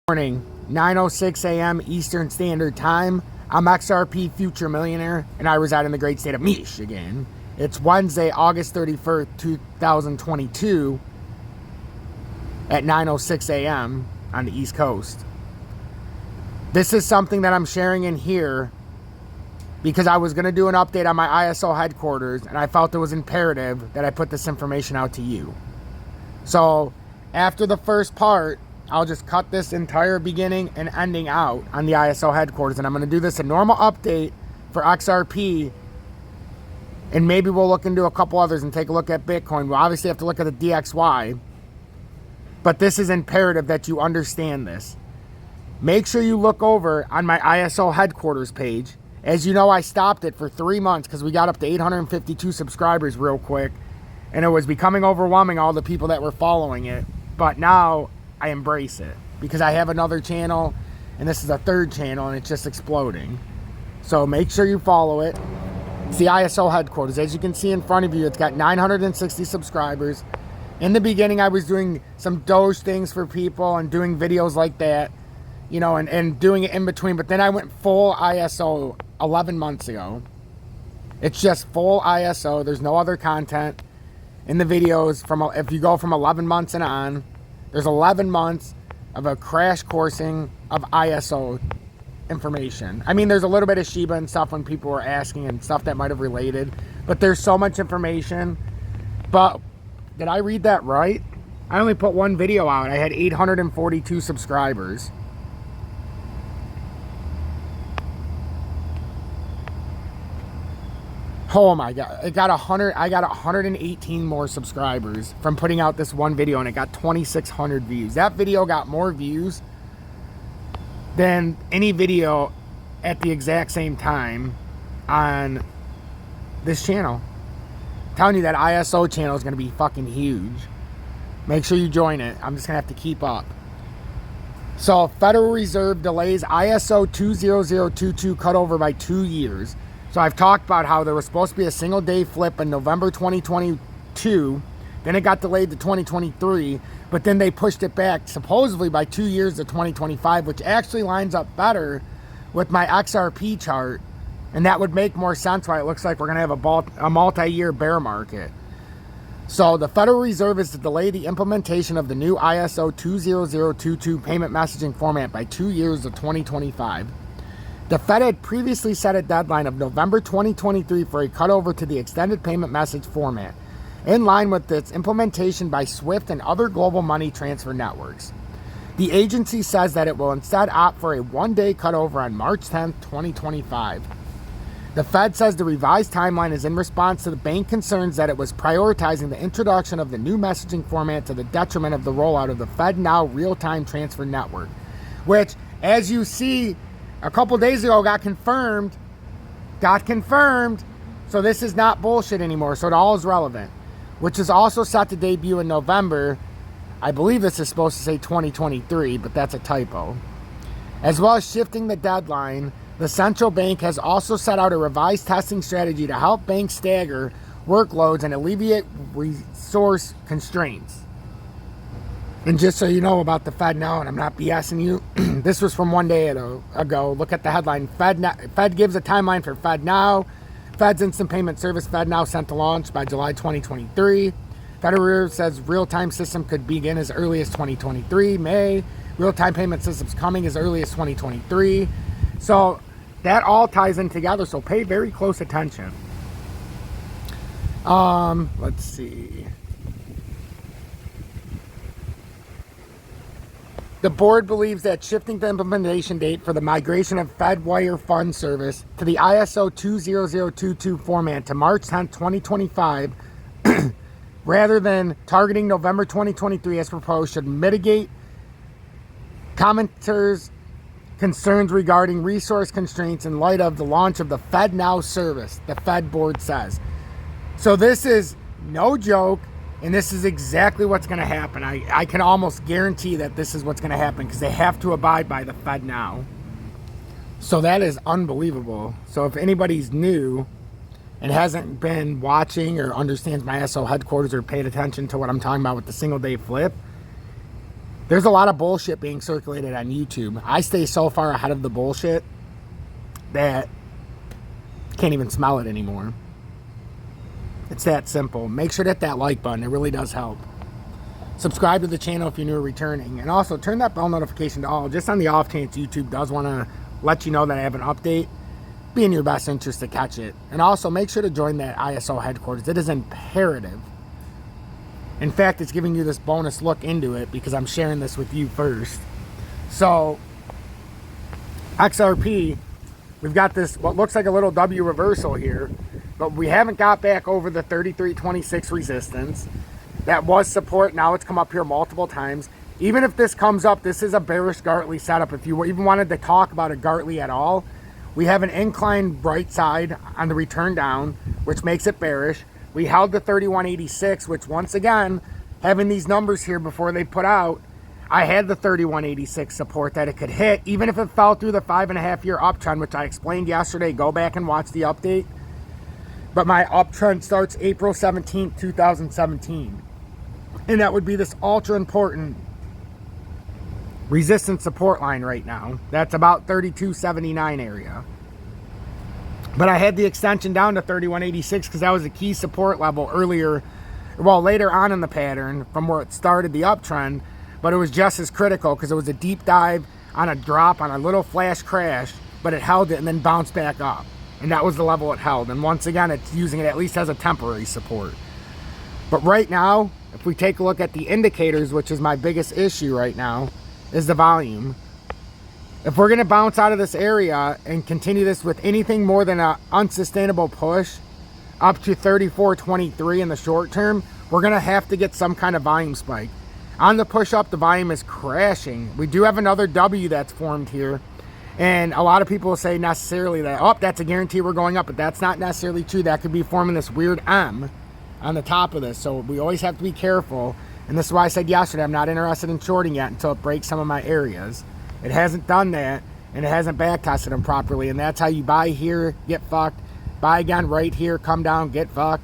Morning, 9:06 a.m. Eastern Standard Time. I'm XRP Future Millionaire, and I reside in the great state of Michigan. It's Wednesday, August 31st, 2022 at 9:06 a.m. on the East Coast. This is something that I'm sharing in here because I was going to do an update on my ISO headquarters, and I felt it was imperative that I put this information out to you. So, after the first part, I'll just cut this entire beginning and ending out on the ISO headquarters. And I'm going to do this a normal update for XRP. And maybe we'll look into a couple others and take a look at Bitcoin. We'll obviously have to look at the DXY. But this is imperative that you understand this. Make sure you look over on my ISO headquarters page. As you know, I stopped it for 3 months because we got up to 852 subscribers real quick. And it was becoming overwhelming, all the people that were following it. But now I embrace it because I have another channel, and this is a third channel, and it's just exploding. So make sure you follow it. It's the ISO headquarters. As you can see in front of you, it's got 960 subscribers. In the beginning, I was doing some Doge things for people and doing videos like that, you know, and doing it in between. But then I went full ISO 11 months ago. It's just full ISO. There's no other content in the videos. If you go from 11 months and on, there's 11 months of a crash coursing of ISO information. I mean, there's a little bit of Shiba and stuff when people were asking and stuff that might have related, but there's so much information. But did I read that right? I only put one video out. I had 842 subscribers. Oh my God, I got 118 more subscribers from putting out this one video, and it got 2,600 views. That video got more views than any video at the exact same time on this channel. I'm telling you, that ISO channel is going to be fucking huge. Make sure you join it. I'm just going to have to keep up. So, Federal Reserve delays ISO 20022 cutover by 2 years. So I've talked about how there was supposed to be a single day flip in November 2022. Then it got delayed to 2023. But then they pushed it back supposedly by 2 years to 2025, which actually lines up better with my XRP chart. And that would make more sense why it looks like we're going to have a multi-year bear market. So the Federal Reserve is to delay the implementation of the new ISO 20022 payment messaging format by 2 years to 2025. The Fed had previously set a deadline of November 2023 for a cutover to the extended payment message format, in line with its implementation by SWIFT and other global money transfer networks. The agency says that it will instead opt for a one-day cutover on March 10, 2025. The Fed says the revised timeline is in response to the bank concerns that it was prioritizing the introduction of the new messaging format to the detriment of the rollout of the FedNow real-time transfer network, which, as you see, a couple days ago got confirmed. So this is not bullshit anymore. So it all is relevant, which is also set to debut in November. I believe this is supposed to say 2023, but that's a typo. As well as shifting the deadline, the central bank has also set out a revised testing strategy to help banks stagger workloads and alleviate resource constraints. And just so you know about the Fed now, and I'm not BSing you, this was from 1 day ago. Look at the headline. Fed gives a timeline for FedNow. Fed's instant payment service FedNow sent to launch by July 2023. Federal Reserve says real-time system could begin as early as 2023. May. Real-time payment systems coming as early as 2023. So that all ties in together. So pay very close attention. Let's see. The board believes that shifting the implementation date for the migration of FedWire Fund Service to the ISO 20022 format to March 10, 2025, rather than targeting November 2023 as proposed, should mitigate commenters' concerns regarding resource constraints in light of the launch of the FedNow service, the Fed board says. So this is no joke. And this is exactly what's going to happen. I can almost guarantee that this is what's going to happen because they have to abide by the Fed now. So that is unbelievable. So if anybody's new and hasn't been watching or understands my ISO headquarters or paid attention to what I'm talking about with the single day flip, There's a lot of bullshit being circulated on YouTube. I stay so far ahead of the bullshit that I can't even smell it anymore. It's that simple. Make sure to hit that like button. It really does help. Subscribe to the channel if you're new or returning. And also turn that bell notification to all, just on the off chance YouTube does want to let you know that I have an update. Be in your best interest to catch it. And also make sure to join that ISO headquarters. It is imperative. In fact, it's giving you this bonus look into it because I'm sharing this with you first. So, XRP, we've got this, what looks like a little W reversal here, but we haven't got back over the 33.26 resistance. That was support. Now it's come up here multiple times. Even if this comes up, this is a bearish Gartley setup. If you even wanted to talk about a Gartley at all, we have an inclined right side on the return down, which makes it bearish. We held the 31.86, which once again, having these numbers here before they put out, I had the 31.86 support that it could hit, even if it fell through the 5.5-year uptrend, which I explained yesterday. Go back and watch the update. But my uptrend starts April 17th, 2017. And that would be this ultra important resistance support line right now. That's about 32.79 area. But I had the extension down to 31.86 because that was a key support level earlier, well, later on in the pattern from where it started the uptrend. But it was just as critical because it was a deep dive on a drop, on a little flash crash, but it held it and then bounced back up. And that was the level it held. And once again, it's using it at least as a temporary support. But right now, if we take a look at the indicators, which is my biggest issue right now, is the volume. If we're going to bounce out of this area and continue this with anything more than an unsustainable push up to 34.23 in the short term, we're going to have to get some kind of volume spike. On the push up, the volume is crashing. We do have another W that's formed here. And a lot of people will say necessarily that, oh, that's a guarantee we're going up. But that's not necessarily true. That could be forming this weird M on the top of this. So we always have to be careful. And this is why I said yesterday I'm not interested in shorting yet until it breaks some of my areas. It hasn't done that, and it hasn't back tested them properly, and that's how you buy here, get fucked, buy again right here, come down, get fucked,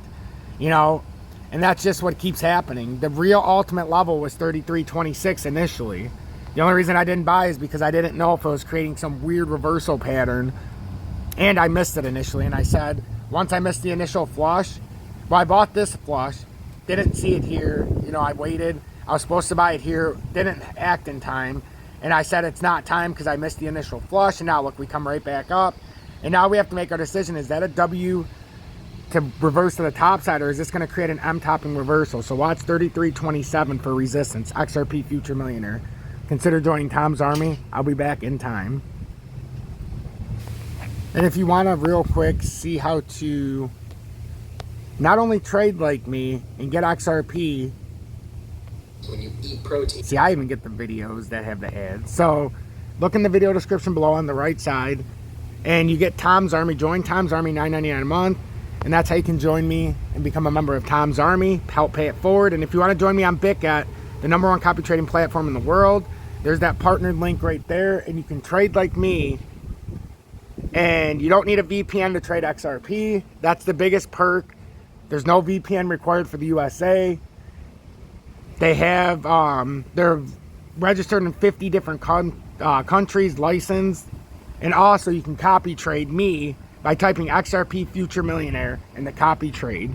you know, and that's just what keeps happening. The real ultimate level was 33.26 initially. The only reason I didn't buy is because I didn't know if it was creating some weird reversal pattern, and I missed it initially, and I said, once I missed the initial flush, well, I bought this flush, didn't see it here, you know, I waited, I was supposed to buy it here, didn't act in time, and I said it's not time because I missed the initial flush. And now look, we come right back up. And now we have to make our decision. Is that a W to reverse to the top side, or is this going to create an M topping reversal? So watch 33.27 for resistance. XRP Future Millionaire. Consider joining Tom's Army. I'll be back in time. And if you want to real quick see how to not only trade like me and get XRP, when you eat protein. See, I even get the videos that have the ads. So look in the video description below on the right side, and you get Tom's Army. Join Tom's Army, $9.99 a month, and that's how you can join me and become a member of Tom's Army, help pay it forward. And if you want to join me on BITGET, the #1 copy trading platform in the world, there's that partnered link right there, and you can trade like me, and you don't need a VPN to trade XRP. That's the biggest perk. There's no VPN required for the USA. They have, they're registered in 50 different countries, licensed. And also you can copy trade me by typing XRP Future Millionaire in the copy trade.